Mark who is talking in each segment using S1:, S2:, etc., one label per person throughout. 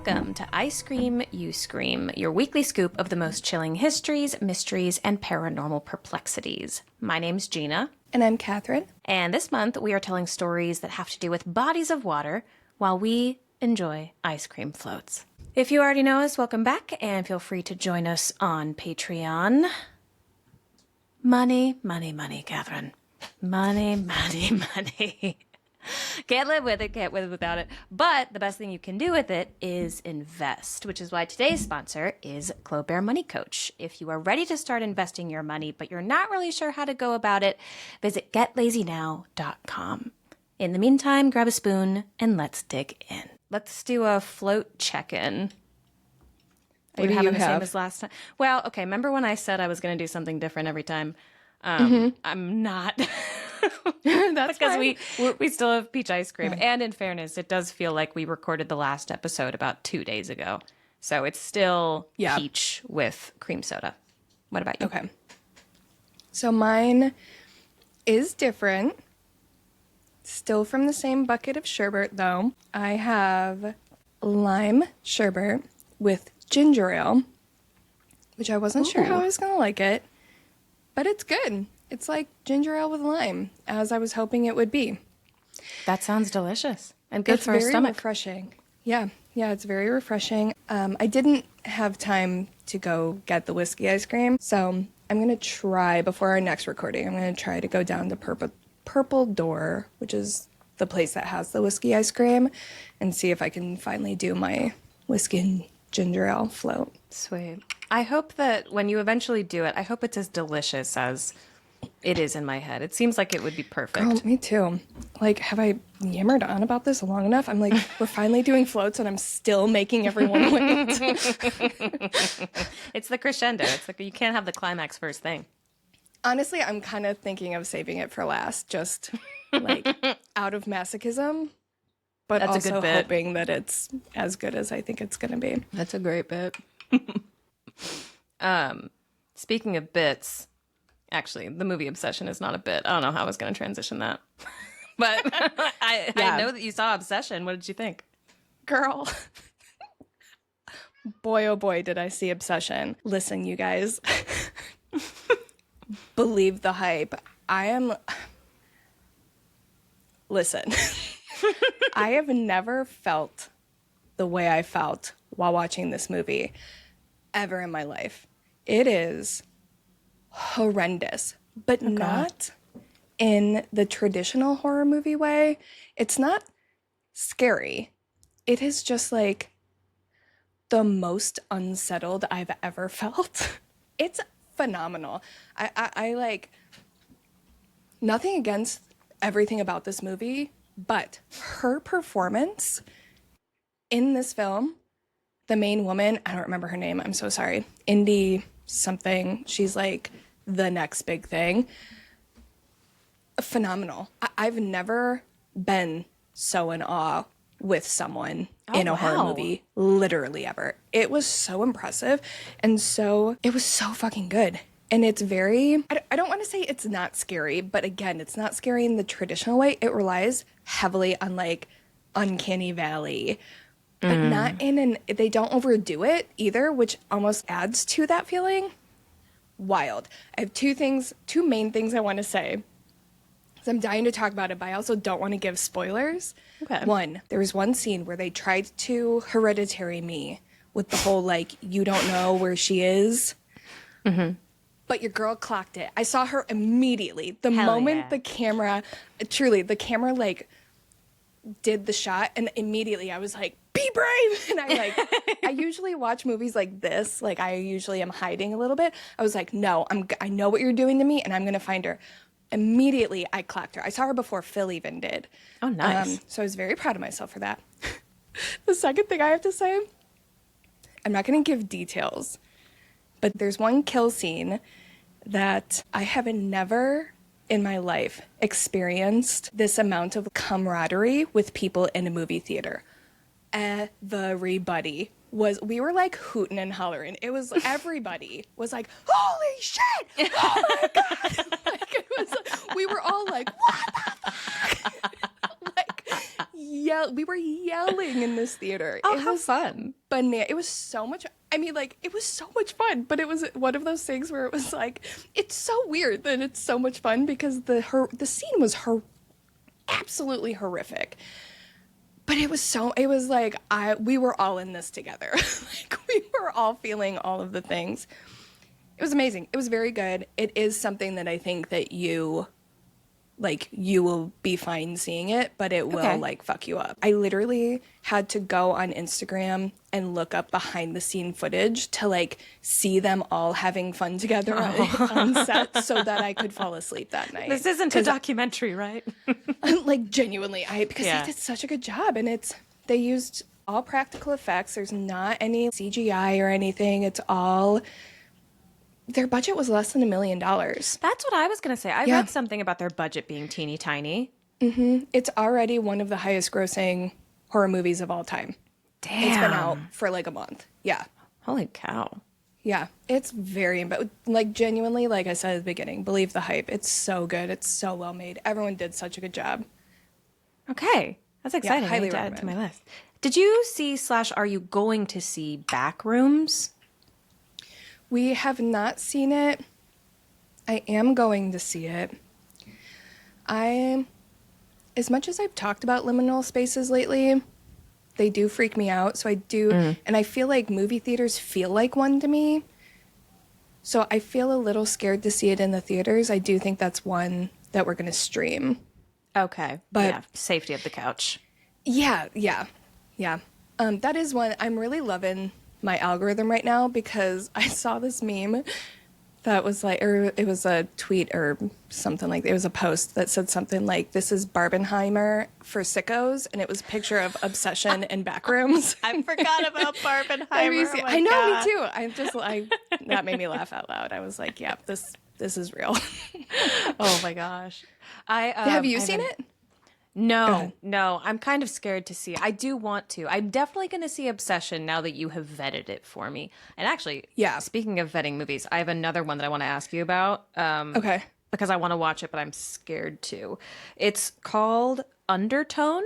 S1: Welcome to I Scream, You Scream, your weekly scoop of the most chilling histories, mysteries, and paranormal perplexities. My name's Gina.
S2: And I'm Kathryn.
S1: And this month we are telling stories that have to do with bodies of water while we enjoy ice cream floats. If you already know us, welcome back, and feel free to join us on Patreon. Money, money, money, Kathryn. Money, money, money. Can't live with it, can't live without it. But the best thing you can do with it is invest, which is why today's sponsor is Glow Bear Money Coach. If you are ready to start investing your money, but you're not really sure how to go about it, visit getlazynow.com. In the meantime, grab a spoon and let's dig in. Let's do a float check-in. Are you having the same as last time? Well, okay, remember when I said I was going to do something different every time? I'm not.
S2: That's
S1: because
S2: fine.
S1: we still have peach ice cream. Yeah. And in fairness, it does feel like we recorded the last episode about 2 days ago. So it's still peach with cream soda. What about you?
S2: Okay. So mine is different. Still from the same bucket of sherbet, though. I have lime sherbet with ginger ale, which I wasn't sure how I was going to like it, but it's good. It's like ginger ale with lime, as I was hoping it would be.
S1: That sounds delicious and good for our stomach.
S2: It's very refreshing. Yeah, it's very refreshing. I didn't have time to go get the whiskey ice cream, so I'm going to try, before our next recording, I'm going to try to go down to Purple Door, which is the place that has the whiskey ice cream, and see if I can finally do my whiskey and ginger ale float.
S1: Sweet. I hope that when you eventually do it, I hope it's as delicious as it is in my head. It seems like it would be perfect.
S2: Girl, me too. Like, have I yammered on about this long enough? I'm like, we're finally doing floats and I'm still making everyone wait.
S1: It's the crescendo. It's like you can't have the climax first thing.
S2: Honestly, I'm kind of thinking of saving it for last, just like out of masochism, but
S1: That's
S2: also
S1: a good bit.
S2: Hoping that it's as good as I think it's going to be.
S1: That's a great bit. Speaking of bits, actually, the movie Obsession is not a bit. I don't know how I was going to transition that. But I know that you saw Obsession. What did you think?
S2: Girl. Boy, oh boy, did I see Obsession. Listen, you guys. Believe the hype. Listen. I have never felt the way I felt while watching this movie ever in my life. It is horrendous, but not in the traditional horror movie way. It's not scary. It is just like the most unsettled I've ever felt. It's phenomenal. I like nothing against everything about this movie, but her performance in this film, the main woman, I don't remember her name, I'm so sorry, Indy something, she's like the next big thing. Phenomenal. I've never been so in awe with someone in a horror movie, literally ever. It was so impressive, and it was so fucking good. And it's very, I don't want to say it's not scary, but again, it's not scary in the traditional way. It relies heavily on like Uncanny Valley, but not they don't overdo it either, which almost adds to that feeling. Wild. I have two main things I want to say. So I'm dying to talk about it, but I also don't want to give spoilers.
S1: Okay.
S2: One, there was one scene where they tried to Hereditary me with the whole like, you don't know where she is. Mm-hmm. But your girl clocked it. I saw her immediately. The moment the camera like did the shot, and immediately I was like, be brave. And I usually watch movies like this. Like I usually am hiding a little bit. I was like, no, I know what you're doing to me, and I'm going to find her. Immediately I clocked her. I saw her before Phil even did.
S1: Oh, nice.
S2: So I was very proud of myself for that. The second thing I have to say, I'm not going to give details, but there's one kill scene that I have never in my life experienced this amount of camaraderie with people in a movie theater. Everybody we were like hooting and hollering. It was, everybody was like, holy shit! Oh my God! Like, it was, we were all like, what the fuck? Like, we were yelling in this theater.
S1: Oh, how fun.
S2: It was so much. I mean, like, it was so much fun, but it was one of those things where it was like, it's so weird that it's so much fun because the scene was absolutely horrific. But it was like, we were all in this together. Like, we were all feeling all of the things. It was amazing. It was very good. It is something that I think that you will be fine seeing it, but it will, like, fuck you up. I literally had to go on Instagram and look up behind the scene footage to, like, see them all having fun together on set so that I could fall asleep that night.
S1: This isn't a documentary, right?
S2: Like, genuinely, because they did such a good job, and they used all practical effects. There's not any CGI or anything. It's all... Their budget was less than $1 million.
S1: That's what I was going to say. I read something about their budget being teeny tiny.
S2: Mm-hmm. It's already one of the highest grossing horror movies of all time.
S1: Damn.
S2: It's been out for like a month. Yeah.
S1: Holy cow.
S2: Yeah. It's but like, genuinely, like I said at the beginning, believe the hype. It's so good. It's so well made. Everyone did such a good job.
S1: Okay. That's exciting.
S2: Yeah, highly
S1: I need to add
S2: recommend.
S1: to my list. Did you see / are you going to see Backrooms?
S2: We have not seen it. I am going to see it. As much as I've talked about liminal spaces lately, they do freak me out. So I do, and I feel like movie theaters feel like one to me. So I feel a little scared to see it in the theaters. I do think that's one that we're going to stream.
S1: Okay.
S2: But
S1: safety of the couch.
S2: Yeah. That is one I'm really loving my algorithm right now, because I saw this meme that was like, or it was a tweet or something like, it was a post that said something like, "This is Barbenheimer for sickos," and it was a picture of Obsession and Backrooms.
S1: I forgot about Barbenheimer.
S2: I know, me too. That made me laugh out loud. I was like, yeah, this is real.
S1: Oh my gosh.
S2: Have you seen it?
S1: No. I'm kind of scared to see it. I do want to. I'm definitely going to see Obsession now that you have vetted it for me. And actually, speaking of vetting movies, I have another one that I want to ask you about.
S2: Okay.
S1: Because I want to watch it, but I'm scared to. It's called Undertone.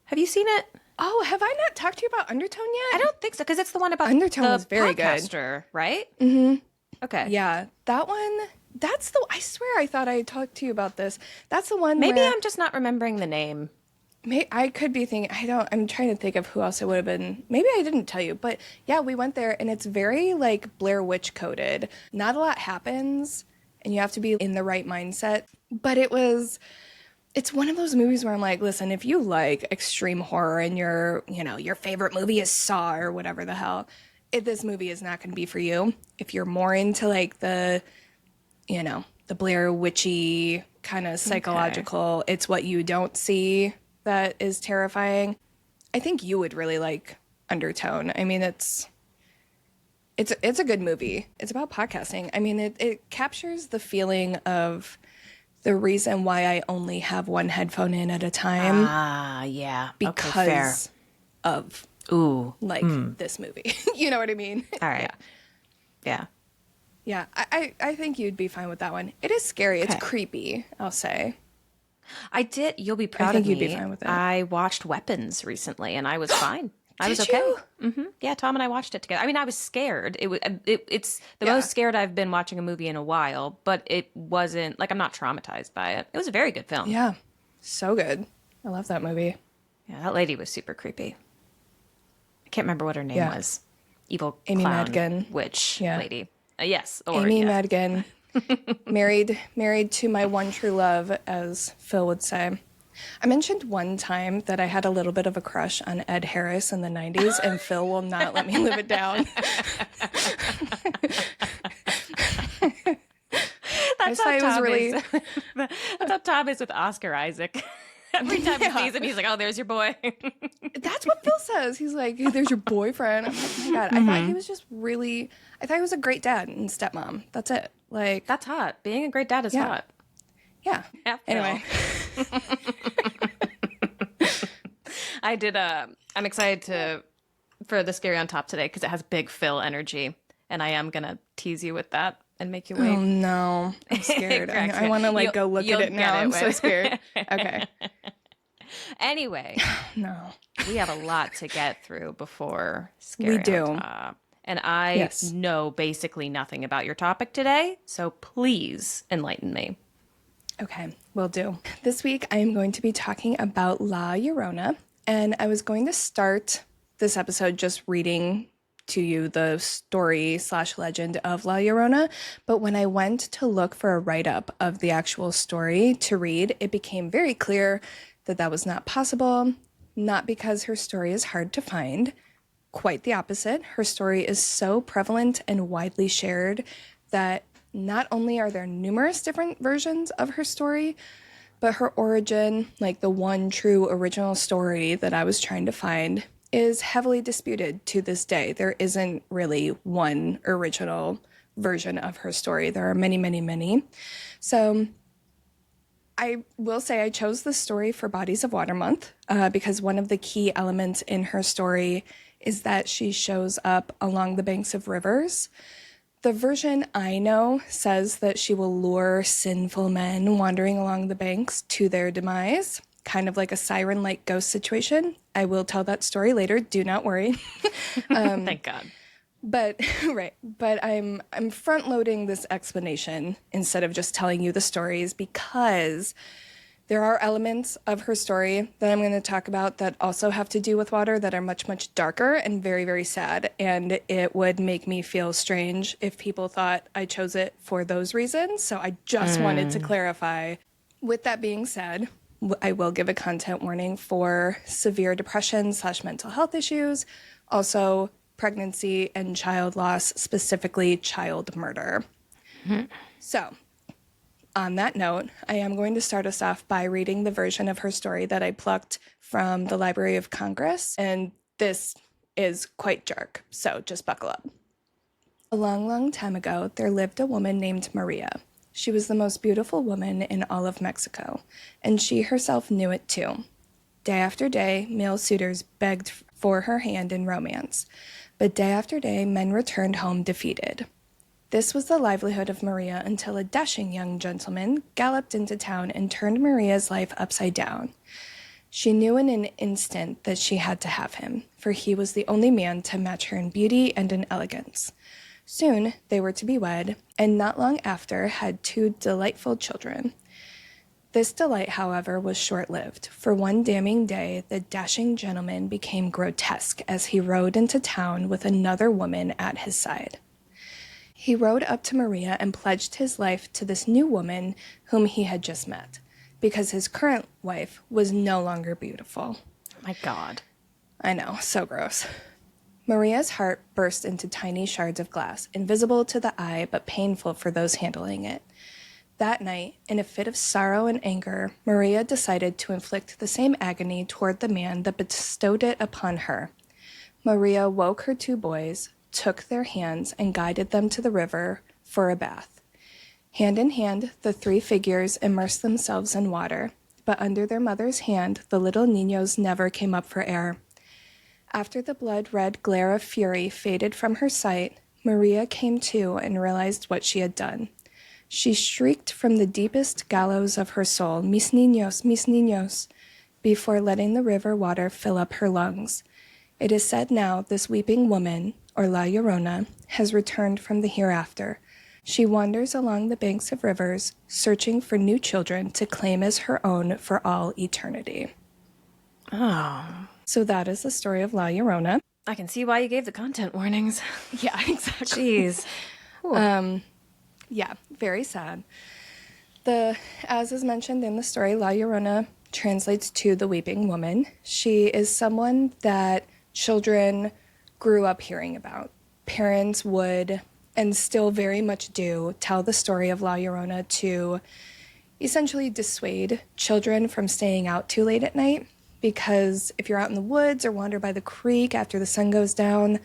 S1: Have you seen it?
S2: Oh, have I not talked to you about Undertone yet?
S1: I don't think so, because it's the one about
S2: Undertone was very
S1: podcaster, right?
S2: Mm-hmm.
S1: Okay.
S2: Yeah, that one... I swear I thought I had talked to you about this. That's the one
S1: Maybe I'm just not remembering the name.
S2: I could be thinking, I'm trying to think of who else it would have been. Maybe I didn't tell you, but yeah, we went there, and it's very, like, Blair Witch coded. Not a lot happens, and you have to be in the right mindset. But it's one of those movies where I'm like, listen, if you like extreme horror and your favorite movie is Saw or whatever the hell, this movie is not going to be for you. If you're more into, like, the Blair Witchy kind of psychological, it's what you don't see that is terrifying. I think you would really like Undertone. I mean, it's a good movie. It's about podcasting. I mean, it captures the feeling of the reason why I only have one headphone in at a time.
S1: Ah, yeah.
S2: Because of this movie. You know what I mean?
S1: All right.
S2: Yeah. Yeah, I think you'd be fine with that one. It is scary. It's creepy, I'll say.
S1: I did. You'll be proud of me.
S2: I think you'd be fine with it.
S1: I watched Weapons recently, and I was fine. I was
S2: Did
S1: okay.
S2: you?
S1: Mm-hmm. Yeah, Tom and I watched it together. I mean, I was scared. It's the most scared I've been watching a movie in a while, but it wasn't, like, I'm not traumatized by it. It was a very good film.
S2: Yeah, so good. I love that movie.
S1: Yeah, that lady was super creepy. I can't remember what her name was. Evil
S2: Amy
S1: clown
S2: Madigan.
S1: witch lady. Yes.
S2: Amy Madigan. married to my one true love, as Phil would say. I mentioned one time that I had a little bit of a crush on Ed Harris in the 90s, and Phil will not let me live it down.
S1: That's how Tom is. That's how Tom is with Oscar Isaac. Every time he sees him, he's like, "Oh, there's your boy."
S2: That's what Phil says. He's like, "There's your boyfriend." I'm like, "Oh my god!" I thought he was just really. I thought he was a great dad and stepmom. That's it. Like,
S1: that's hot. Being a great dad is hot.
S2: Yeah. Anyway.
S1: I did. I'm excited for the Scary on Top today because it has big Phil energy, and I am gonna tease you with that and make you wait.
S2: Oh no, I'm scared. I want to go look at it now. I'm so scared. Okay.
S1: Anyway,
S2: No.
S1: we have a lot to get through before
S2: We
S1: Scary
S2: do.
S1: on Top. And I
S2: Yes.
S1: know basically nothing about your topic today, so please enlighten me.
S2: Okay, will do. This week I am going to be talking about La Llorona, and I was going to start this episode just reading to you the story / legend of La Llorona, but when I went to look for a write-up of the actual story to read, it became very clear that that was not possible, not because her story is hard to find. Quite the opposite. Her story is so prevalent and widely shared that not only are there numerous different versions of her story, but her origin, like the one true original story that I was trying to find, is heavily disputed to this day. There isn't really one original version of her story. There are many, many, many. So I will say I chose this story for Bodies of Water Month because one of the key elements in her story is that she shows up along the banks of rivers. The version I know says that she will lure sinful men wandering along the banks to their demise, kind of like a siren-like ghost situation. I will tell that story later, do not worry.
S1: Thank God.
S2: But right, but I'm front-loading this explanation instead of just telling you the stories because there are elements of her story that I'm going to talk about that also have to do with water that are much, much darker and very, very sad. And it would make me feel strange if people thought I chose it for those reasons. So I just wanted to clarify. With that being said, I will give a content warning for severe depression / mental health issues, also pregnancy and child loss, specifically child murder. So on that note, I am going to start us off by reading the version of her story that I plucked from the Library of Congress, and this is quite dark, so just buckle up. A long, long time ago, there lived a woman named Maria. She was the most beautiful woman in all of Mexico, and she herself knew it too. Day after day, male suitors begged for her hand in romance, but day after day, men returned home defeated. This was the livelihood of Maria until a dashing young gentleman galloped into town and turned Maria's life upside down. She knew in an instant that she had to have him, for he was the only man to match her in beauty and in elegance. Soon they were to be wed, and not long after had 2 delightful children. This delight, however, was short-lived, for one damning day the dashing gentleman became grotesque as he rode into town with another woman at his side. He rode up to Maria and pledged his life to this new woman whom he had just met, because his current wife was no longer beautiful.
S1: My God.
S2: I know, so gross. Maria's heart burst into tiny shards of glass, invisible to the eye but painful for those handling it. That night, in a fit of sorrow and anger, Maria decided to inflict the same agony toward the man that bestowed it upon her. Maria woke her 2 boys, took their hands, and guided them to the river for a bath. Hand in hand, the 3 figures immersed themselves in water, but under their mother's hand, the little niños never came up for air. After the blood-red glare of fury faded from her sight, Maria came to and realized what she had done. She shrieked from the deepest gallows of her soul, "Mis niños, mis niños," before letting the river water fill up her lungs. It is said now this weeping woman, or La Llorona, has returned from the hereafter. She wanders along the banks of rivers, searching for new children to claim as her own for all eternity.
S1: Oh.
S2: So that is the story of La Llorona.
S1: I can see why you gave the content warnings.
S2: Yeah, exactly.
S1: Jeez.
S2: Yeah, very sad. As is mentioned in the story, La Llorona translates to the weeping woman. She is someone that children grew up hearing about. Parents would, and still very much do, tell the story of La Llorona to essentially dissuade children from staying out too late at night, because if you're out in the woods or wander by the creek after the sun goes down,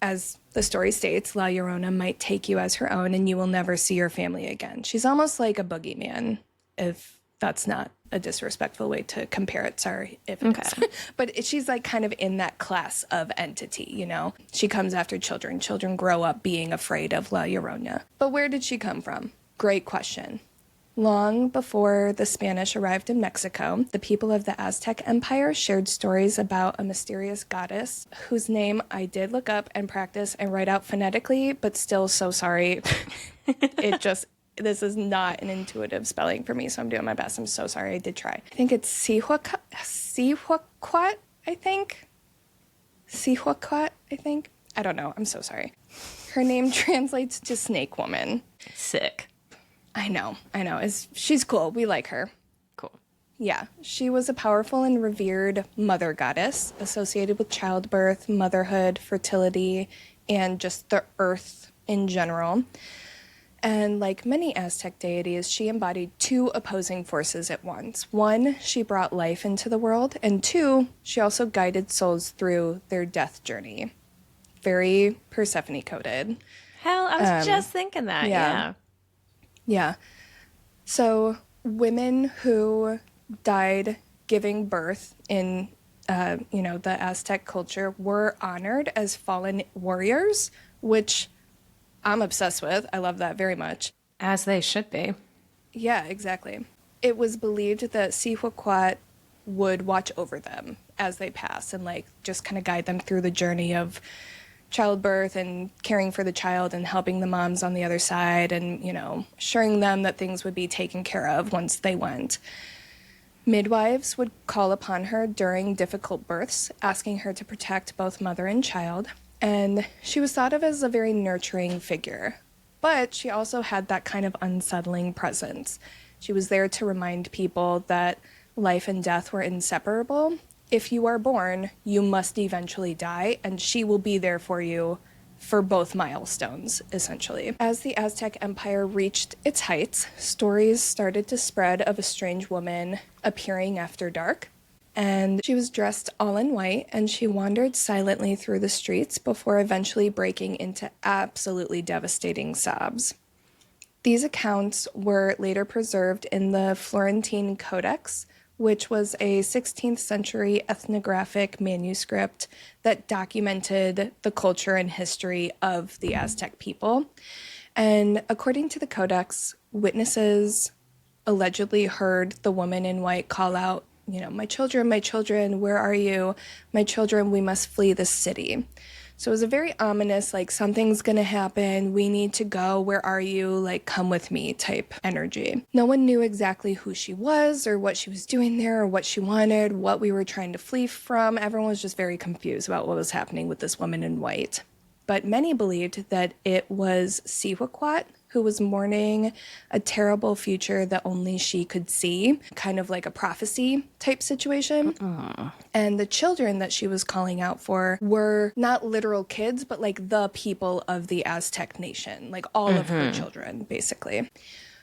S2: as the story states, La Llorona might take you as her own and you will never see your family again. She's almost like a boogeyman, if that's not a disrespectful way to compare it. Sorry if it is. But she's like kind of in that class of entity, you know? She comes after children. Children grow up being afraid of La Llorona. But where did she come from? Great question. Long before the Spanish arrived in Mexico, the people of the Aztec Empire shared stories about a mysterious goddess whose name I did look up and practice and write out phonetically, but still so sorry. This is not an intuitive spelling for me, so I'm doing my best. I'm so sorry. I did try. I think it's Sihuaquat, I think. Sihuaquat, I think. I don't know. I'm so sorry. Her name translates to snake woman.
S1: Sick.
S2: I know. She's cool. We like her.
S1: Cool.
S2: Yeah. She was a powerful and revered mother goddess associated with childbirth, motherhood, fertility, and just the earth in general. And like many Aztec deities, she embodied two opposing forces at once. One, she brought life into the world, and two, she also guided souls through their death journey. Very Persephone coded.
S1: Hell, I was just thinking that. Yeah.
S2: Yeah. So women who died giving birth in, the Aztec culture were honored as fallen warriors, which I'm obsessed with. I love that very much.
S1: As they should be.
S2: Yeah, exactly. It was believed that Sihuaquat would watch over them as they pass and just kind of guide them through the journey of childbirth and caring for the child and helping the moms on the other side and, assuring them that things would be taken care of once they went. Midwives would call upon her during difficult births, asking her to protect both mother and child, and she was thought of as a very nurturing figure. But she also had that kind of unsettling presence. She was there to remind people that life and death were inseparable. If you are born, you must eventually die, and she will be there for you for both milestones, essentially. As the Aztec Empire reached its heights, stories started to spread of a strange woman appearing after dark. And she was dressed all in white, and she wandered silently through the streets before eventually breaking into absolutely devastating sobs. These accounts were later preserved in the Florentine Codex, which was a 16th century ethnographic manuscript that documented the culture and history of the Aztec people. And according to the Codex, witnesses allegedly heard the woman in white call out, my children, where are you? My children, we must flee this city. So it was a very ominous, something's gonna happen, we need to go, where are you, come with me type energy. No one knew exactly who she was or what she was doing there or what she wanted, what we were trying to flee from. Everyone was just very confused about what was happening with this woman in white. But many believed that it was Sihuaquat who was mourning a terrible future that only she could see, kind of like a prophecy type situation. And the children that she was calling out for were not literal kids, but the people of the Aztec nation, all of her children, basically.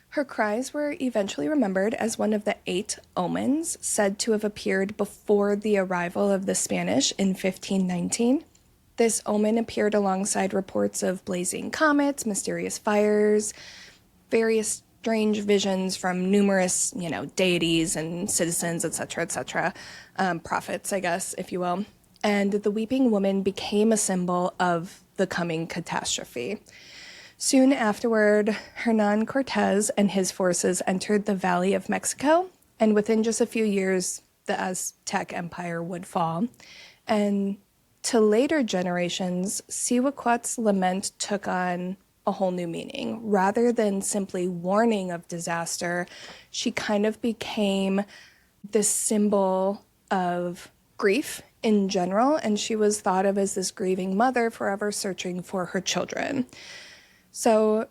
S2: Her cries were eventually remembered as one of the 8 omens said to have appeared before the arrival of the Spanish in 1519. This omen appeared alongside reports of blazing comets, mysterious fires, various strange visions from numerous, deities and citizens, etc., prophets, I guess, if you will. And the weeping woman became a symbol of the coming catastrophe. Soon afterward, Hernan Cortez and his forces entered the Valley of Mexico, and within just a few years, the Aztec Empire would fall. And to later generations, Sihuaquat's lament took on a whole new meaning. Rather than simply warning of disaster, she kind of became this symbol of grief in general, and she was thought of as this grieving mother forever searching for her children. So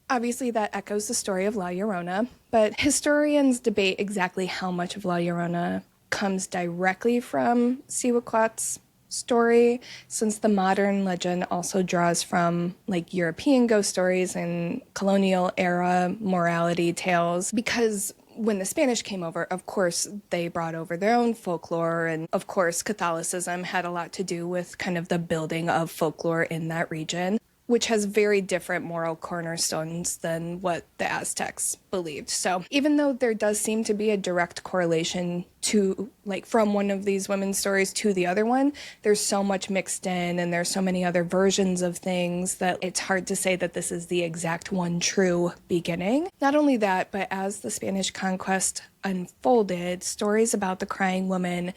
S2: obviously that echoes the story of La Llorona, but historians debate exactly how much of La Llorona comes directly from Sihuaquat's story, since the modern legend also draws from European ghost stories and colonial era morality tales, because when the Spanish came over, of course, they brought over their own folklore, and of course, Catholicism had a lot to do with kind of the building of folklore in that region. which has very different moral cornerstones than what the Aztecs believed. So even though there does seem to be a direct correlation to, like, from one of these women's stories to the other one, there's so much mixed in and there's so many other versions of things that it's hard to say that this is the exact one true beginning. Not only that, but as the Spanish conquest unfolded, stories about the crying woman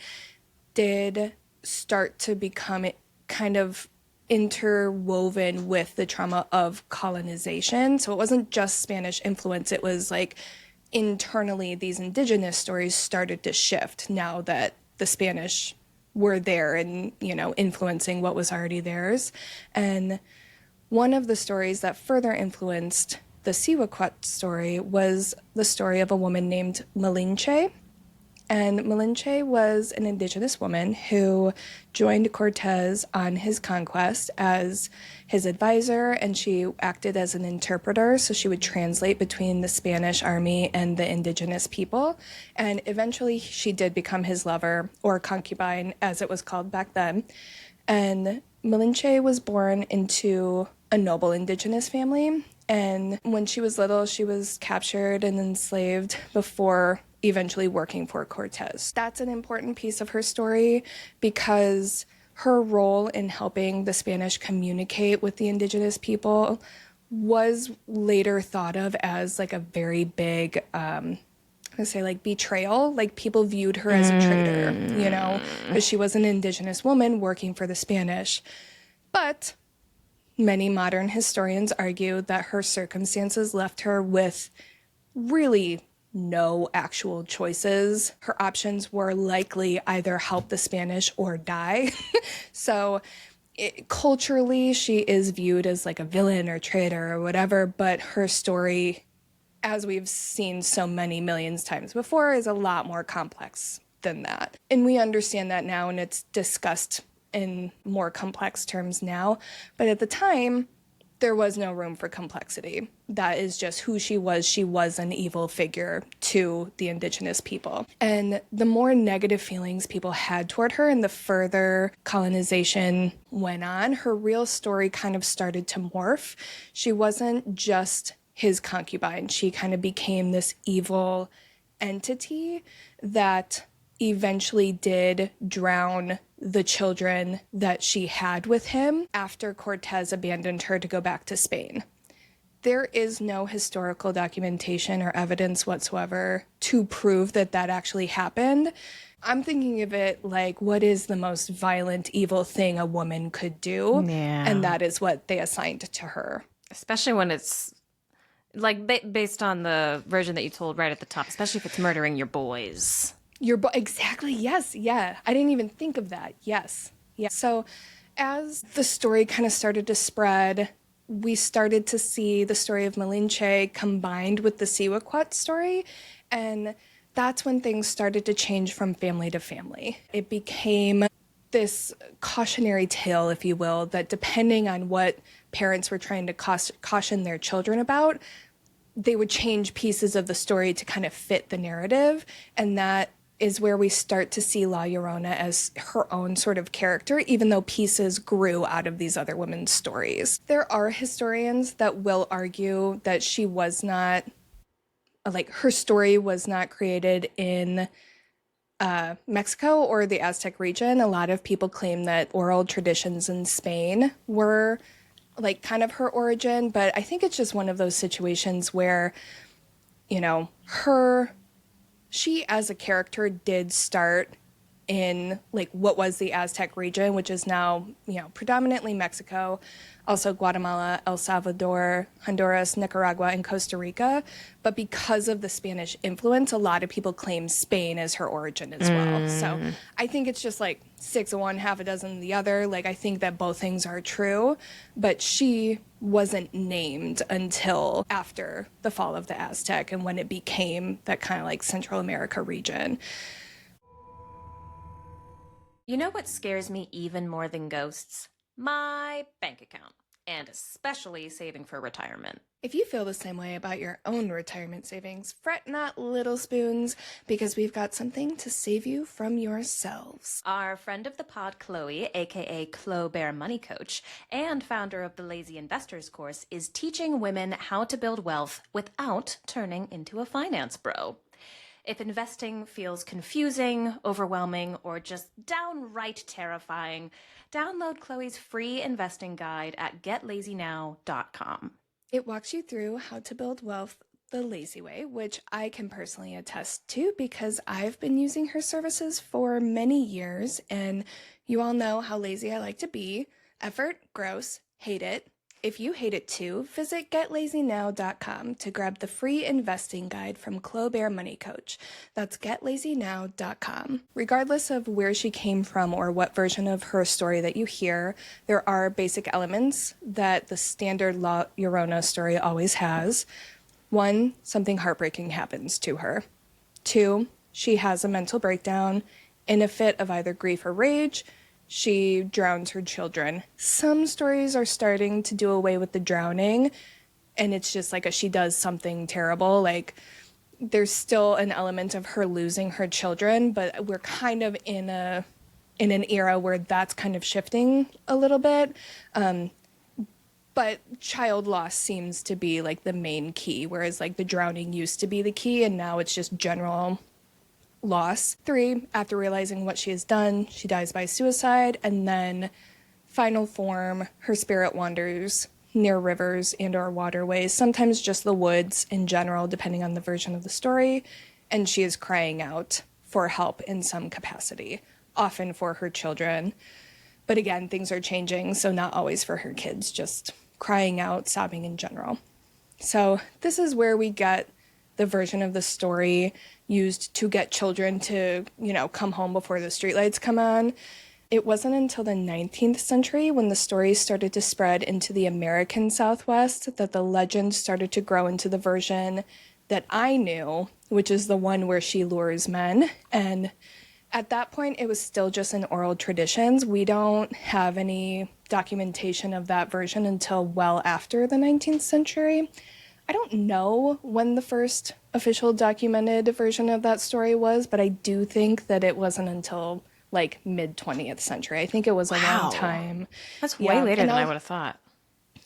S2: did start to become kind of interwoven with the trauma of colonization. So it wasn't just Spanish influence, it was like internally these indigenous stories started to shift now that the Spanish were there and, you know, influencing what was already theirs. And one of the stories that further influenced the Siwakwat story was the story of a woman named Malinche. And Malinche was an indigenous woman who joined Cortez on his conquest as his advisor, and she acted as an interpreter, so she would translate between the Spanish army and the indigenous people. And eventually she did become his lover, or concubine, as it was called back then. And Malinche was born into a noble indigenous family, and when she was little, she was captured and enslaved before eventually working for Cortez. That's an important piece of her story because her role in helping the Spanish communicate with the indigenous people was later thought of as like a very big, betrayal. Like, people viewed her as a traitor, you know, because she was an indigenous woman working for the Spanish. But many modern historians argue that her circumstances left her with really no actual choices. Her options were likely either help the Spanish or die. So culturally, she is viewed as like a villain or traitor or whatever, but her story, as we've seen so many millions times before, is a lot more complex than that. And we understand that now, and it's discussed in more complex terms now. But at the time, there was no room for complexity. That is just who she was. She was an evil figure to the indigenous people. And the more negative feelings people had toward her and the further colonization went on, her real story kind of started to morph. She wasn't just his concubine. She kind of became this evil entity that eventually did drown the children that she had with him after Cortez abandoned her to go back to Spain. There is no historical documentation or evidence whatsoever to prove that that actually happened. I'm thinking of it like, what is the most violent, evil thing a woman could do?
S1: Yeah.
S2: And that is what they assigned to her.
S1: Especially when it's like based on the version that you told right at the top, especially if it's murdering your boys.
S2: Exactly, yes, yeah. I didn't even think of that. Yes, yeah. So as the story kind of started to spread, we started to see the story of Malinche combined with the Siwakwat story, and that's when things started to change from family to family. It became this cautionary tale, if you will, that depending on what parents were trying to caution their children about, they would change pieces of the story to kind of fit the narrative, and that is where we start to see La Llorona as her own sort of character, even though pieces grew out of these other women's stories. There are historians that will argue that she was not, her story was not created in Mexico or the Aztec region. A lot of people claim that oral traditions in Spain were kind of her origin, but I think it's just one of those situations where, you know, she as a character did start in what was the Aztec region, which is now, predominantly Mexico, also Guatemala, El Salvador, Honduras, Nicaragua, and Costa Rica. But because of the Spanish influence, a lot of people claim Spain as her origin as well. So I think it's just 6 of one, half a dozen of the other. I think that both things are true, but she wasn't named until after the fall of the Aztec and when it became that kind of Central America region.
S1: You know what scares me even more than ghosts? My bank account. and especially saving for retirement.
S2: If you feel the same way about your own retirement savings, fret not, little spoons, because we've got something to save you from yourselves.
S1: Our friend of the pod, Chloe, aka Chloe Bear Money Coach, and founder of the Lazy Investors course, is teaching women how to build wealth without turning into a finance bro. If investing feels confusing, overwhelming, or just downright terrifying, download Chloe's free investing guide at getlazynow.com.
S2: It walks you through how to build wealth the lazy way, which I can personally attest to because I've been using her services for many years, and you all know how lazy I like to be. Effort, gross, hate it. If you hate it too, visit getlazynow.com to grab the free investing guide from Chloe Bear Money Coach. That's getlazynow.com. Regardless of where she came from or what version of her story that you hear, there are basic elements that the standard Llorona story always has. 1, something heartbreaking happens to her. 2, she has a mental breakdown. In a fit of either grief or rage, she drowns her children. Some stories are starting to do away with the drowning, and it's just like she does something terrible. Like, there's still an element of her losing her children, but we're kind of in an era where that's kind of shifting a little bit. But child loss seems to be like the main key, whereas like the drowning used to be the key, and now it's just general loss. 3, after realizing what she has done, she dies by suicide, and then final form, her spirit wanders near rivers and or waterways, sometimes just the woods in general, depending on the version of the story, and she is crying out for help in some capacity, often for her children. But again, things are changing, so not always for her kids, just crying out, sobbing in general. So this is where we get the version of the story used to get children to, come home before the streetlights come on. It wasn't until the 19th century, when the story started to spread into the American Southwest, that the legend started to grow into the version that I knew, which is the one where she lures men. And at that point, it was still just in oral traditions. We don't have any documentation of that version until well after the 19th century. I don't know when the first official documented version of that story was, but I do think that it wasn't until like mid-20th century. I think it was a long time.
S1: That's way later than I would have thought.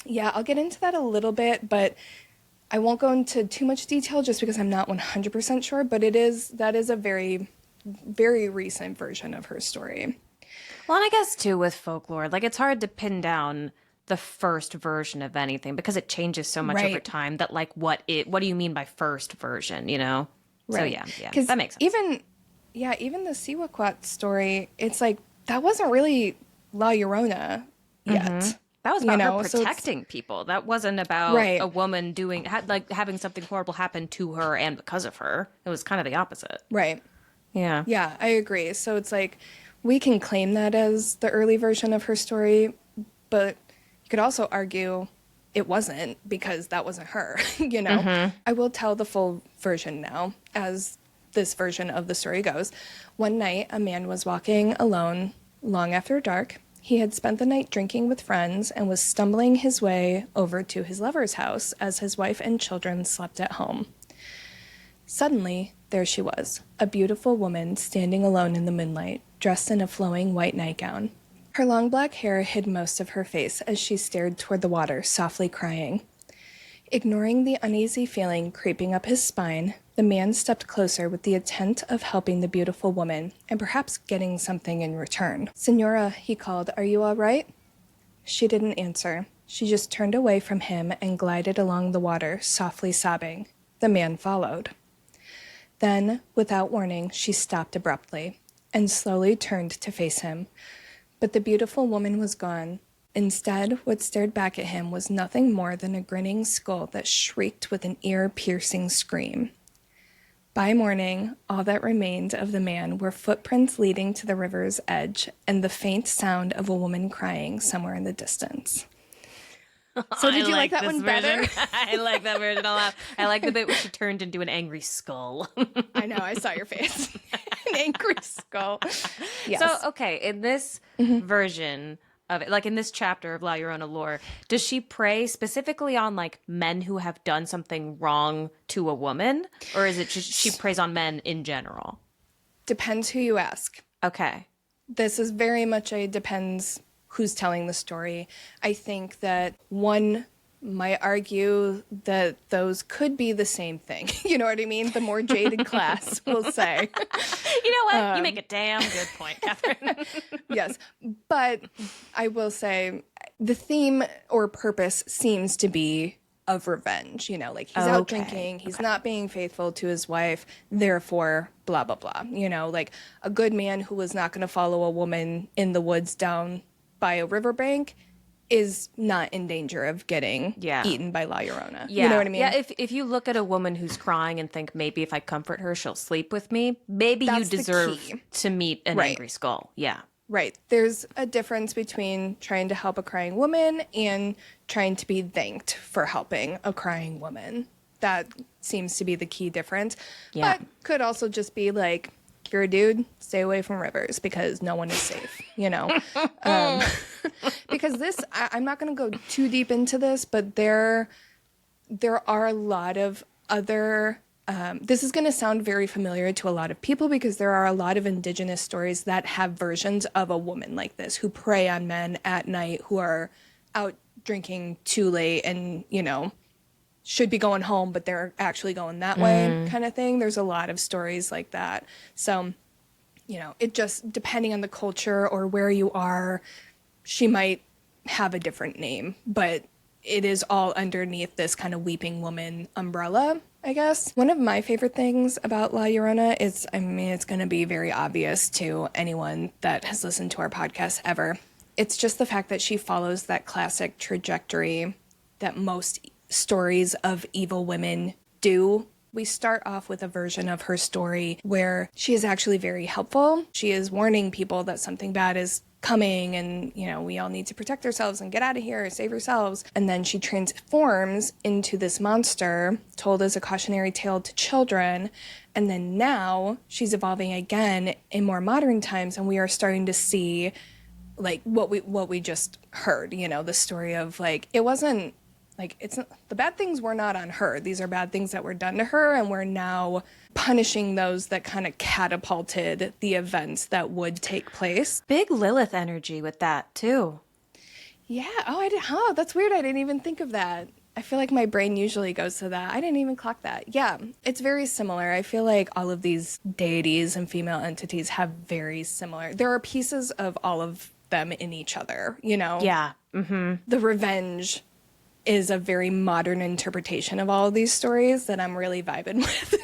S2: Yeah, I'll get into that a little bit, but I won't go into too much detail just because I'm not 100% sure, but that is a very, very recent version of her story.
S1: Well, and I guess too with folklore, like it's hard to pin down the first version of anything because it changes so much over time that like what do you mean by first version, Right. So yeah, that makes sense.
S2: Even the Siwakwat story, it's like that wasn't really La Llorona yet.
S1: Mm-hmm. That was about her protecting people. That wasn't about a woman having something horrible happen to her and because of her. It was kind of the opposite.
S2: Right.
S1: Yeah.
S2: Yeah, I agree. So it's like we can claim that as the early version of her story, but you could also argue it wasn't because that wasn't her, Mm-hmm. I will tell the full version now, as this version of the story goes. One night, a man was walking alone long after dark. He had spent the night drinking with friends and was stumbling his way over to his lover's house as his wife and children slept at home. Suddenly, there she was, a beautiful woman standing alone in the moonlight, dressed in a flowing white nightgown. Her long black hair hid most of her face as she stared toward the water, softly crying. Ignoring the uneasy feeling creeping up his spine, the man stepped closer with the intent of helping the beautiful woman and perhaps getting something in return. "Senora," he called, "are you all right?" She didn't answer. She just turned away from him and glided along the water, softly sobbing. The man followed. Then, without warning, she stopped abruptly and slowly turned to face him. But the beautiful woman was gone. Instead, what stared back at him was nothing more than a grinning skull that shrieked with an ear-piercing scream. By morning, all that remained of the man were footprints leading to the river's edge and the faint sound of a woman crying somewhere in the distance. So did you like that one better?
S1: I like that version a lot. I like the bit where she turned into an angry skull.
S2: I know, I saw your face. An angry skull. Yes.
S1: So, okay, in this version, of it? Like in this chapter of La Llorona lore, does she prey specifically on like men who have done something wrong to a woman? Or is it just she preys on men in general?
S2: Depends who you ask.
S1: Okay.
S2: This is very much a depends who's telling the story. I think that one might argue that those could be the same thing. You know what I mean? The more jaded class will say.
S1: You know what? You make a damn good point, Kathryn.
S2: Yes. But I will say the theme or purpose seems to be of revenge. You know, like he's out drinking, he's not being faithful to his wife, therefore, blah, blah, blah. You know, like a good man who was not going to follow a woman in the woods down by a riverbank is not in danger of getting eaten by La Llorona.
S1: Yeah.
S2: You know what I mean?
S1: Yeah, if you look at a woman who's crying and think maybe if I comfort her, she'll sleep with me, maybe
S2: That's
S1: you
S2: the
S1: deserve
S2: key.
S1: to meet an angry skull. Yeah.
S2: Right. There's a difference between trying to help a crying woman and trying to be thanked for helping a crying woman. That seems to be the key difference.
S1: Yeah.
S2: But could also just be like, if you're a dude, stay away from rivers because no one is safe, you know? Because this, I'm not going to go too deep into this, but there are a lot of other... this is going to sound very familiar to a lot of people because there are a lot of indigenous stories that have versions of a woman like this who prey on men at night who are out drinking too late and, you know, should be going home, but they're actually going that way kind of thing. There's a lot of stories like that. So, you know, it just, depending on the culture or where you are, she might have a different name, but it is all underneath this kind of weeping woman umbrella, I guess. One of my favorite things about La Llorona is, I mean, it's going to be very obvious to anyone that has listened to our podcast ever. It's just the fact that she follows that classic trajectory that most stories of evil women do. We start off with a version of her story where she is actually very helpful. She is warning people that something bad is coming and, you know, we all need to protect ourselves and get out of here, save yourselves. And then she transforms into this monster told as a cautionary tale to children. And then now she's evolving again in more modern times, and we are starting to see like what we just heard, you know, the story of like, it wasn't like, it's not, the bad things were not on her. These are bad things that were done to her, and we're now punishing those that kind of catapulted the events that would take place.
S1: Big Lilith energy with that, too.
S2: Yeah. Oh, that's weird. I didn't even think of that. I feel like my brain usually goes to that. I didn't even clock that. Yeah, it's very similar. I feel like all of these deities and female entities have very similar. There are pieces of all of them in each other, you know?
S1: Yeah. Mm-hmm.
S2: The revenge is a very modern interpretation of all of these stories that I'm really vibing with.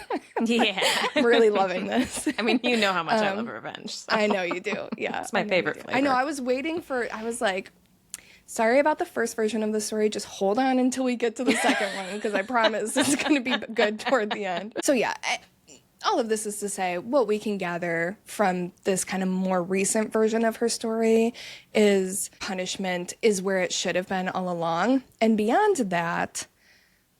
S1: Yeah.
S2: I'm really loving this.
S1: I mean, you know how much I love revenge. So.
S2: I know you do. Yeah.
S1: It's my favorite flavor.
S2: I know. I was like, sorry about the first version of the story. Just hold on until we get to the second one, because I promise it's going to be good toward the end. So yeah, all of this is to say what we can gather from this kind of more recent version of her story is punishment is where it should have been all along. And beyond that,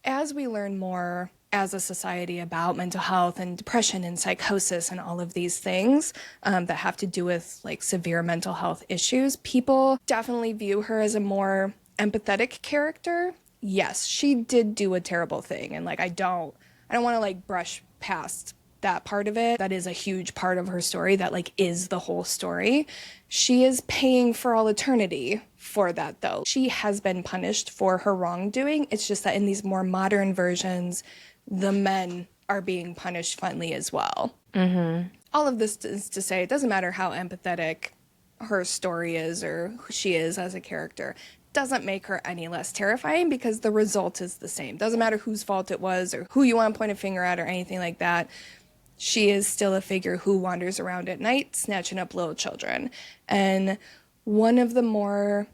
S2: as we learn more as a society about mental health and depression and psychosis and all of these things that have to do with like severe mental health issues, people definitely view her as a more empathetic character. Yes, she did do a terrible thing, and like I don't want to like brush past that part of it. That is a huge part of her story that like is the whole story. She is paying for all eternity for that though. She has been punished for her wrongdoing. It's just that in these more modern versions, the men are being punished finally as well. Mm-hmm. All of this is to say, it doesn't matter how empathetic her story is or who she is as a character. Doesn't make her any less terrifying because the result is the same. Doesn't matter whose fault it was or who you want to point a finger at or anything like that. She is still a figure who wanders around at night snatching up little children. And one of the more,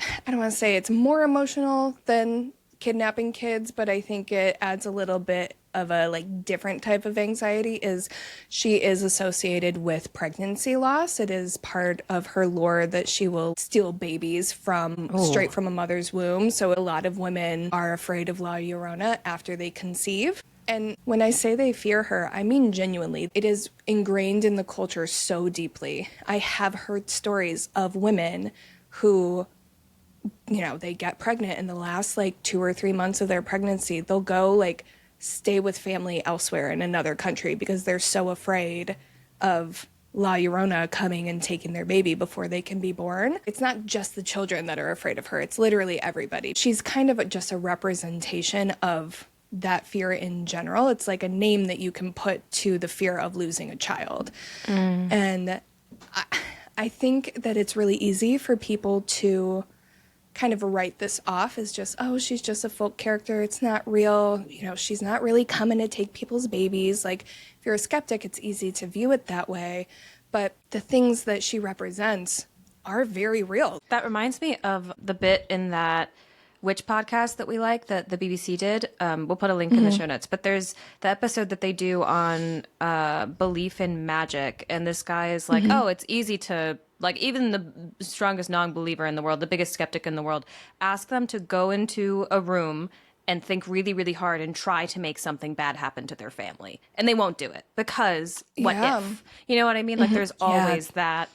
S2: I don't want to say it's more emotional than kidnapping kids, but I think it adds a little bit of a like different type of anxiety is she is associated with pregnancy loss. It is part of her lore that she will steal babies from straight from a mother's womb. So a lot of women are afraid of La Llorona after they conceive. And when I say they fear her, I mean genuinely. It is ingrained in the culture so deeply. I have heard stories of women who, they get pregnant in the last like 2 or 3 months of their pregnancy. They'll go like stay with family elsewhere in another country because they're so afraid of La Llorona coming and taking their baby before they can be born. It's not just the children that are afraid of her. It's literally everybody. She's kind of just a representation of that fear in general. It's like a name that you can put to the fear of losing a child. And I think that it's really easy for people to kind of write this off as just, oh, she's just a folk character. It's not real. She's not really coming to take people's babies. Like, if you're a skeptic, it's easy to view it that way. But the things that she represents are very real.
S1: That reminds me of the bit in that witch podcast that we like that the BBC did. We'll put a link in the show notes. But there's the episode that they do on belief in magic. And this guy is like, oh, it's easy to, like, even the strongest non-believer in the world, the biggest skeptic in the world, ask them to go into a room and think really, really hard and try to make something bad happen to their family. And they won't do it because what if? You know what I mean? Like, there's always that,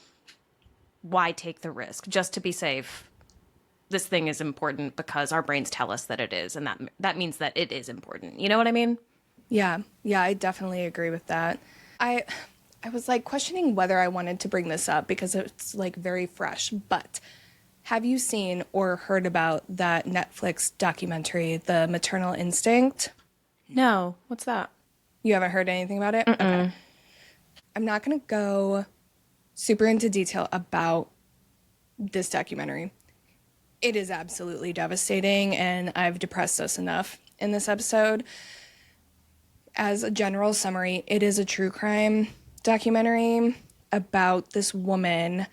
S1: why take the risk? Just to be safe. This thing is important because our brains tell us that it is. And that means that it is important. You know what I mean?
S2: Yeah, I definitely agree with that. I was like questioning whether I wanted to bring this up because it's like very fresh, but have you seen or heard about that Netflix documentary, The Maternal Instinct?
S1: No. What's that?
S2: You haven't heard anything about it? Okay. I'm not going to go super into detail about this documentary. It is absolutely devastating, and I've depressed us enough in this episode. As a general summary, it is a true crime documentary about this woman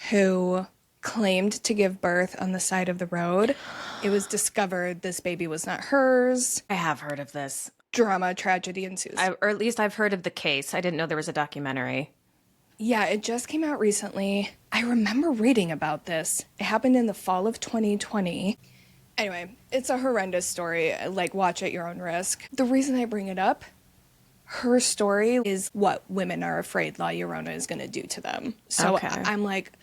S2: who claimed to give birth on the side of the road. It was discovered this baby was not hers.
S1: I have heard of this.
S2: Drama, tragedy ensues.
S1: Or at least I've heard of the case. I didn't know there was a documentary.
S2: Yeah, it just came out recently. I remember reading about this. It happened in the fall of 2020. Anyway, it's a horrendous story. Like, watch at your own risk. The reason I bring it up, her story is what women are afraid La Llorona is going to do to them. So
S1: Okay.
S2: I'm like,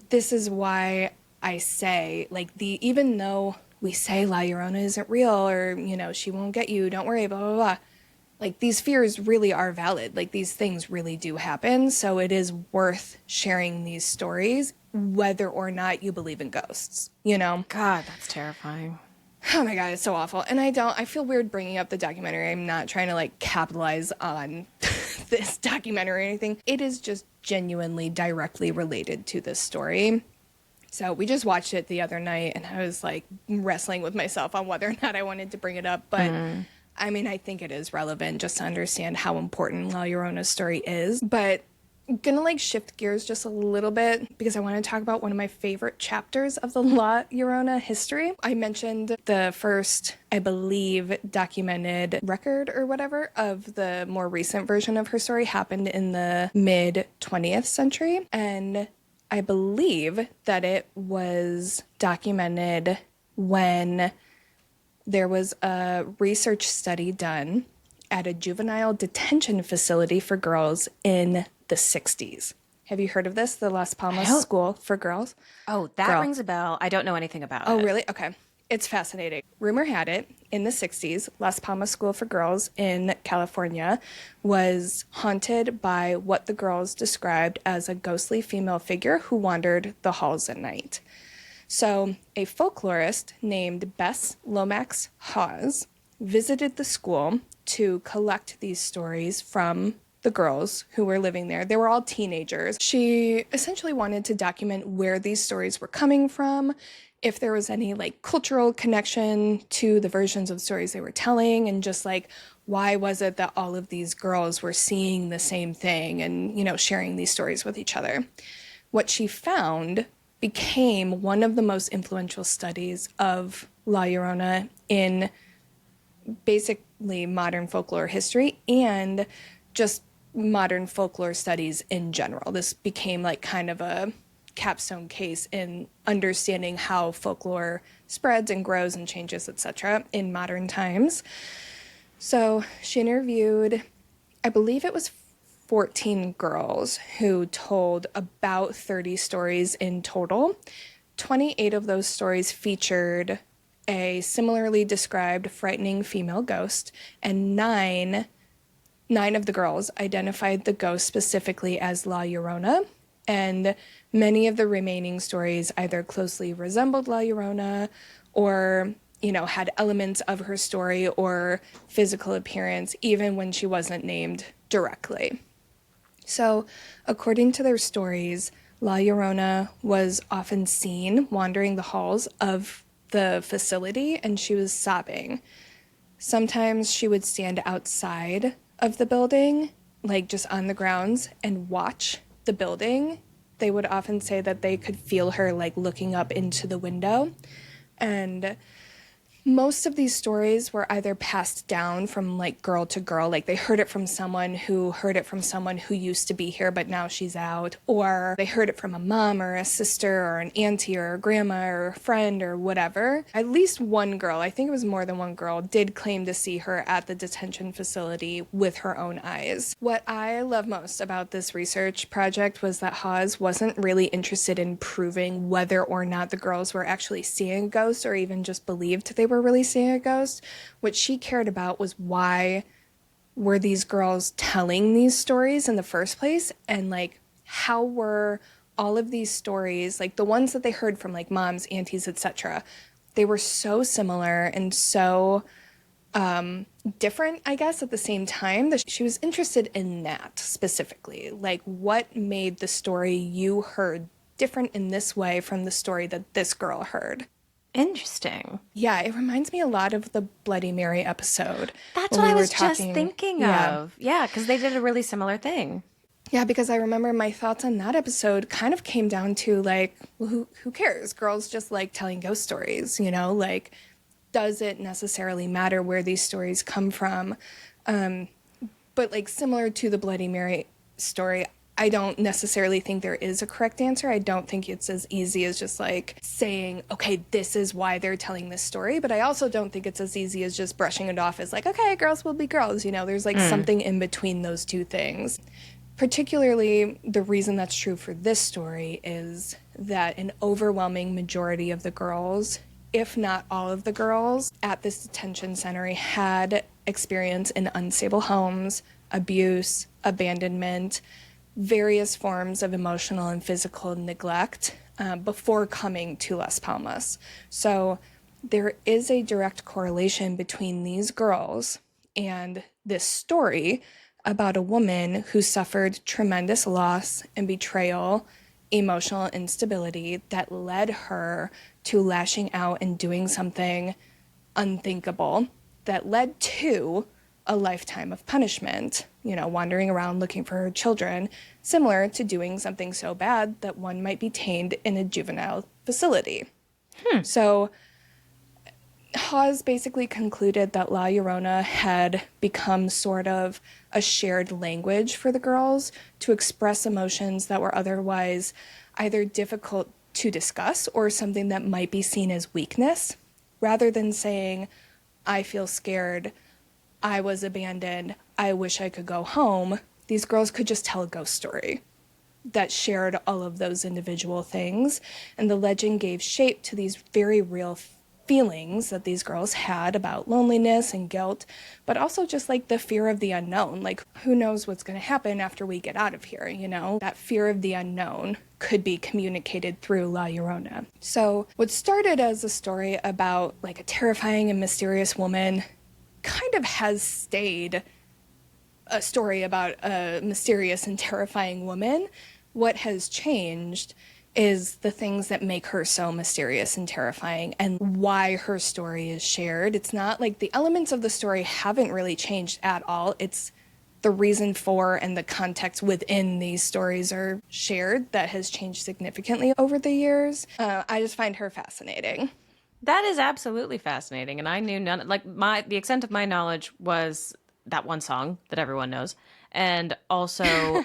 S2: this is why I say, like, even though we say La Llorona isn't real or, she won't get you, don't worry, blah, blah, blah. Like, these fears really are valid. Like, these things really do happen. So it is worth sharing these stories, whether or not you believe in ghosts,
S1: God, that's terrifying.
S2: Oh my God, it's so awful. And I feel weird bringing up the documentary. I'm not trying to like capitalize on this documentary or anything. It is just genuinely directly related to this story. So we just watched it the other night and I was like wrestling with myself on whether or not I wanted to bring it up. But I mean, I think it is relevant just to understand how important La Llorona's story is. But I'm gonna like shift gears just a little bit because I want to talk about one of my favorite chapters of the La Llorona history. I mentioned the first, I believe, documented record or whatever of the more recent version of her story happened in the mid 20th century. And I believe that it was documented when there was a research study done at a juvenile detention facility for girls in the 60s. Have you heard of this? The Las Palmas School for Girls?
S1: Oh, that rings a bell. I don't know anything about it.
S2: Oh, really? Okay. It's fascinating. Rumor had it, in the 60s, Las Palmas School for Girls in California was haunted by what the girls described as a ghostly female figure who wandered the halls at night. So a folklorist named Bess Lomax Hawes visited the school to collect these stories from the girls who were living there. They were all teenagers. She essentially wanted to document where these stories were coming from, if there was any like cultural connection to the versions of stories they were telling, and just like why was it that all of these girls were seeing the same thing and, sharing these stories with each other. What she found became one of the most influential studies of La Llorona in basically modern folklore history and just modern folklore studies in general. This became like kind of a capstone case in understanding how folklore spreads and grows and changes, etc., in modern times. So she interviewed, I believe it was 14 girls who told about 30 stories in total. 28 of those stories featured a similarly described frightening female ghost, and nine of the girls identified the ghost specifically as La Llorona, and many of the remaining stories either closely resembled La Llorona or, had elements of her story or physical appearance, even when she wasn't named directly. So, according to their stories, La Llorona was often seen wandering the halls of the facility, and she was sobbing. Sometimes she would stand outside of the building, like just on the grounds, and watch the building. They would often say that they could feel her like looking up into the window. And most of these stories were either passed down from like girl to girl, like they heard it from someone who heard it from someone who used to be here but now she's out, or they heard it from a mom or a sister or an auntie or a grandma or a friend or whatever. At least one girl, I think it was more than one girl, did claim to see her at the detention facility with her own eyes. What I love most about this research project was that Hawes wasn't really interested in proving whether or not the girls were actually seeing a ghost or even just believed they were really seeing a ghost. What she cared about was why were these girls telling these stories in the first place, and like how were all of these stories, like the ones that they heard from like moms, aunties, etc., they were so similar and so different, I guess, at the same time, that she was interested in that specifically. Like, what made the story you heard different in this way from the story that this girl heard?
S1: Interesting.
S2: Yeah, it reminds me a lot of the Bloody Mary episode.
S1: That's what I was just thinking of. Yeah, because they did a really similar thing.
S2: Yeah, because I remember my thoughts on that episode kind of came down to like, well, who cares? Girls just like telling ghost stories, like, does it necessarily matter where these stories come from? But like similar to the Bloody Mary story, I don't necessarily think there is a correct answer. I don't think it's as easy as just like saying, okay, this is why they're telling this story. But I also don't think it's as easy as just brushing it off as like, okay, girls will be girls. There's like something in between those two things. Particularly, the reason that's true for this story is that an overwhelming majority of the girls, if not all of the girls at this detention center, had experience in unstable homes, abuse, abandonment, various forms of emotional and physical neglect before coming to Las Palmas. So there is a direct correlation between these girls and this story about a woman who suffered tremendous loss and betrayal, emotional instability that led her to lashing out and doing something unthinkable that led to a lifetime of punishment, wandering around looking for her children, similar to doing something so bad that one might be detained in a juvenile facility. So Hawes basically concluded that La Llorona had become sort of a shared language for the girls to express emotions that were otherwise either difficult to discuss or something that might be seen as weakness. Rather than saying, I feel scared, I was abandoned, I wish I could go home, these girls could just tell a ghost story that shared all of those individual things. And the legend gave shape to these very real feelings that these girls had about loneliness and guilt, but also just like the fear of the unknown. Like, who knows what's going to happen after we get out of here, That fear of the unknown could be communicated through La Llorona. So what started as a story about like a terrifying and mysterious woman kind of has stayed a story about a mysterious and terrifying woman. What has changed is the things that make her so mysterious and terrifying and why her story is shared. It's not like the elements of the story haven't really changed at all. It's the reason for and the context within these stories are shared that has changed significantly over the years. I just find her fascinating.
S1: That is absolutely fascinating. And I knew none, like the extent of my knowledge was that one song that everyone knows. And also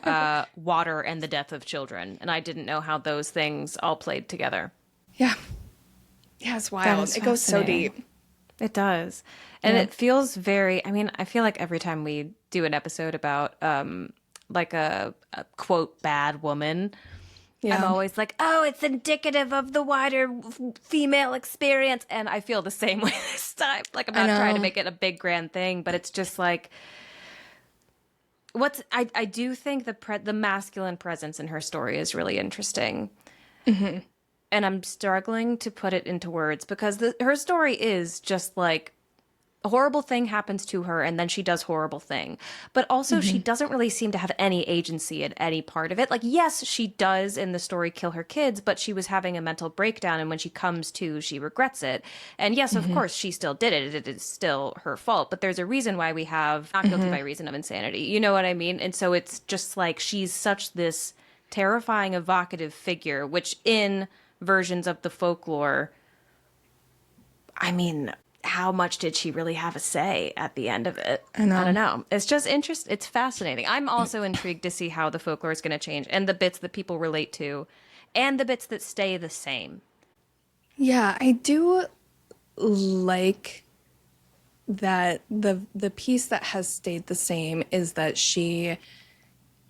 S1: water and the death of children. And I didn't know how those things all played together.
S2: Yeah. Yeah, it's wild. It goes so deep.
S1: It does. And it feels very, I feel like every time we do an episode about like a quote bad woman,
S2: Yeah.
S1: I'm always like, oh, it's indicative of the wider female experience. And I feel the same way this time. Like, I'm not trying to make it a big grand thing, but it's just like, I do think the masculine presence in her story is really interesting. Mm-hmm. And I'm struggling to put it into words because her story is just like, a horrible thing happens to her and then she does horrible thing. But also she doesn't really seem to have any agency in any part of it. Like, yes, she does in the story kill her kids, but she was having a mental breakdown and when she comes to, she regrets it. And yes, of course, she still did it. It is still her fault. But there's a reason why we have not guilty by reason of insanity. You know what I mean? And so it's just like she's such this terrifying, evocative figure, which in versions of the folklore, I mean, how much did she really have a say at the end of it? I don't know. It's just interesting. It's fascinating. I'm also intrigued to see how the folklore is going to change and the bits that people relate to and the bits that stay the same.
S2: Yeah, I do like that the piece that has stayed the same is that she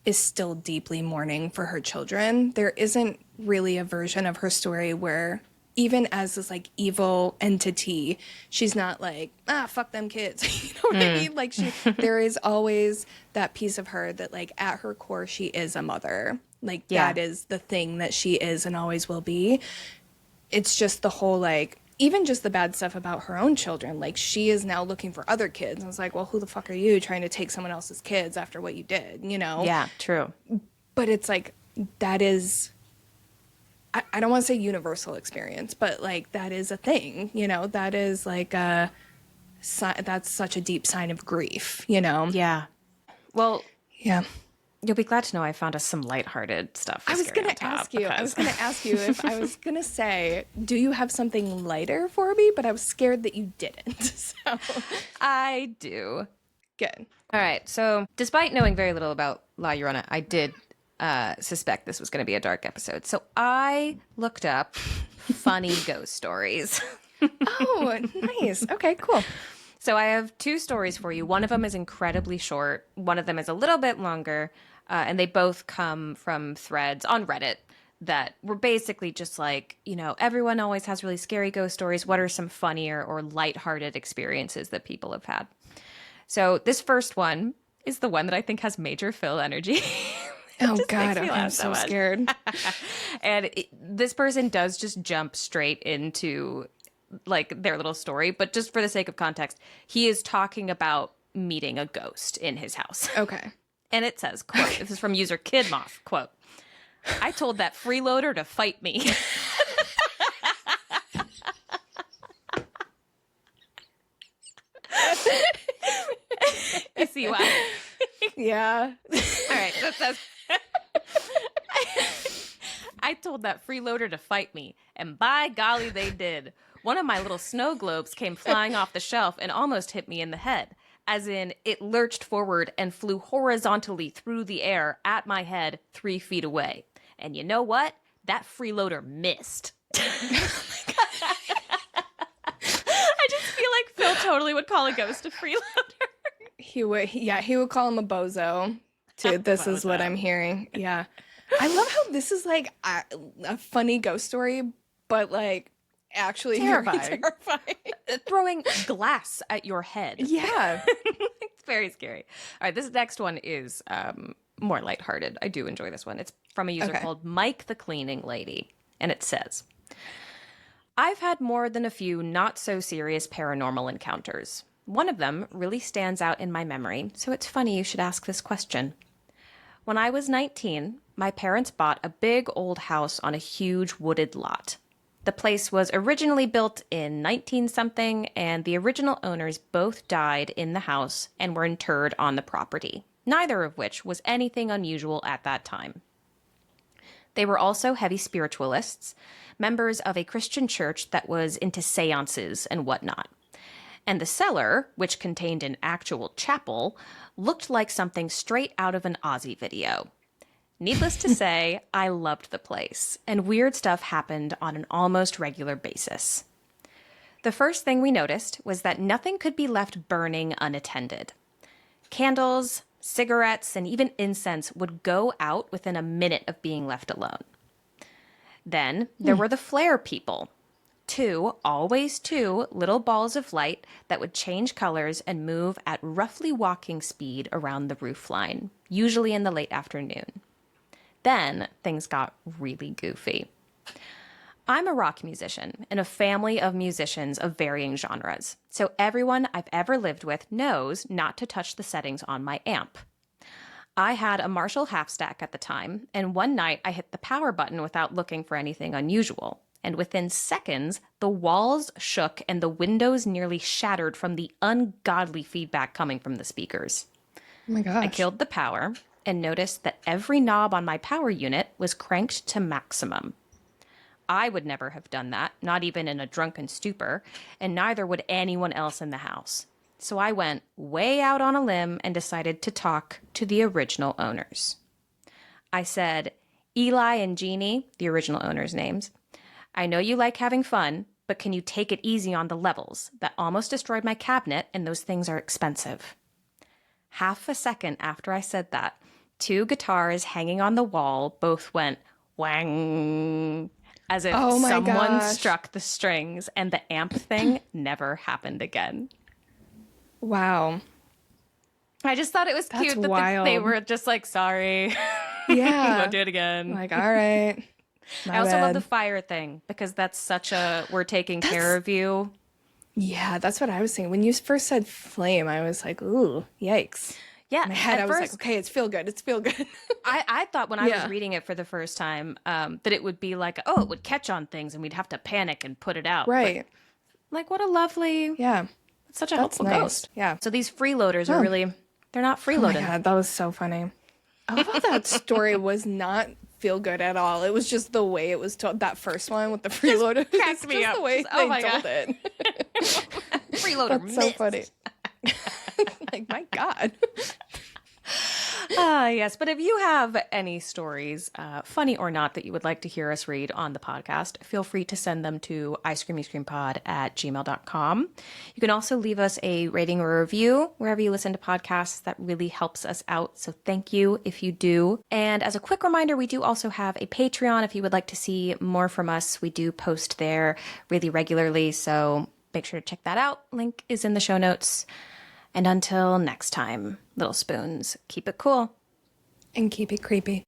S2: is still deeply mourning for her children. There isn't really a version of her story where even as this like evil entity, she's not like, fuck them kids. You know what I mean? Like there is always that piece of her that like at her core, she is a mother. Like that is the thing that she is and always will be. It's just the whole like, even just the bad stuff about her own children. Like she is now looking for other kids. And it's like, well, who the fuck are you trying to take someone else's kids after what you did, you know?
S1: Yeah, true.
S2: But it's like, that is, I don't want to say universal experience, but like that is a thing, you know, that is like that's such a deep sign of grief, you know?
S1: Yeah. Well,
S2: yeah.
S1: You'll be glad to know I found us some lighthearted stuff.
S2: I was going to ask you if I was going to say, do you have something lighter for me? But I was scared that you didn't. So
S1: I do.
S2: Good.
S1: All right. So despite knowing very little about La Llorona, I did suspect this was going to be a dark episode. So I looked up funny ghost stories.
S2: Oh, nice. Okay, cool.
S1: So I have two stories for you. One of them is incredibly short. One of them is a little bit longer. And they both come from threads on Reddit that were basically just like, you know, everyone always has really scary ghost stories. What are some funnier or lighthearted experiences that people have had? So this first one is the one that I think has major Phil energy.
S2: Oh, God, I'm so scared.
S1: And this person does just jump straight into like their little story, but just for the sake of context, he is talking about meeting a ghost in his house.
S2: Okay.
S1: And it says, quote, this is from user Kidmoth, quote, I told that freeloader to fight me. You see why?
S2: Yeah.
S1: All right, that says, I told that freeloader to fight me, and by golly, they did. One of my little snow globes came flying off the shelf and almost hit me in the head. As in, it lurched forward and flew horizontally through the air at my head 3 feet away. And you know what? That freeloader missed. I just feel like Phil totally would call a ghost a freeloader.
S2: He would call him a bozo. Dude, this is what I'm hearing. Yeah. I love how this is like a funny ghost story, but like actually terrifying.
S1: Throwing glass at your head.
S2: Yeah.
S1: It's very scary. All right, this next one is more lighthearted. I do enjoy this one. It's from a user called Mike the Cleaning Lady. And it says, I've had more than a few not so serious paranormal encounters. One of them really stands out in my memory, so it's funny you should ask this question. When I was 19, my parents bought a big old house on a huge wooded lot. The place was originally built in 19-something, and the original owners both died in the house and were interred on the property, neither of which was anything unusual at that time. They were also heavy spiritualists, members of a Christian church that was into seances and whatnot. And the cellar, which contained an actual chapel, looked like something straight out of an Ozzy video. Needless to say, I loved the place, and weird stuff happened on an almost regular basis. The first thing we noticed was that nothing could be left burning unattended. Candles, Cigarettes and even incense would go out within a minute of being left alone. Then there were the flare people. Always two little balls of light that would change colors and move at roughly walking speed around the roofline, usually in the late afternoon. Then things got really goofy. I'm a rock musician in a family of musicians of varying genres, so everyone I've ever lived with knows not to touch the settings on my amp. I had a Marshall half-stack at the time, and one night I hit the power button without looking for anything unusual. And within seconds, the walls shook and the windows nearly shattered from the ungodly feedback coming from the speakers.
S2: Oh my gosh.
S1: I killed the power and noticed that every knob on my power unit was cranked to maximum. I would never have done that, not even in a drunken stupor, and neither would anyone else in the house. So I went way out on a limb and decided to talk to the original owners. I said, Eli and Jeannie, the original owners' names, I know you like having fun, but can you take it easy on the levels? That almost destroyed my cabinet, and those things are expensive. Half a second after I said that, two guitars hanging on the wall both went whang, as if someone struck the strings, and the amp thing never happened again.
S2: Wow.
S1: I just thought it was cute that they were just like, sorry.
S2: Yeah.
S1: Won't do it again.
S2: Like, all right.
S1: I also love the fire thing because that's such a, we're taking care of you.
S2: Yeah, that's what I was thinking. When you first said flame, I was like, ooh, yikes.
S1: Yeah.
S2: In my head, I was like, okay, it's feel good. It's feel good.
S1: I thought when I was reading it for the first time that it would be like, oh, it would catch on things and we'd have to panic and put it out.
S2: Right.
S1: But, like, what a lovely, it's such a helpful ghost.
S2: Yeah.
S1: So these freeloaders are really, they're not freeloading.
S2: Oh my God, that was so funny. I thought that story was not feel good at all. It was just the way it was told. That first one with the freeloader
S1: cracked me up.
S2: The way they told it.
S1: Freeloader.
S2: That's so funny. Like, my God.
S1: Yes, but if you have any stories, funny or not, that you would like to hear us read on the podcast, feel free to send them to icecreamyscreampod@gmail.com. You can also leave us a rating or review wherever you listen to podcasts. That really helps us out, so thank you if you do. And as a quick reminder, we do also have a Patreon. If you would like to see more from us, we do post there really regularly, so make sure to check that out. Link is in the show notes. And until next time, little spoons, keep it cool.
S2: And keep it creepy.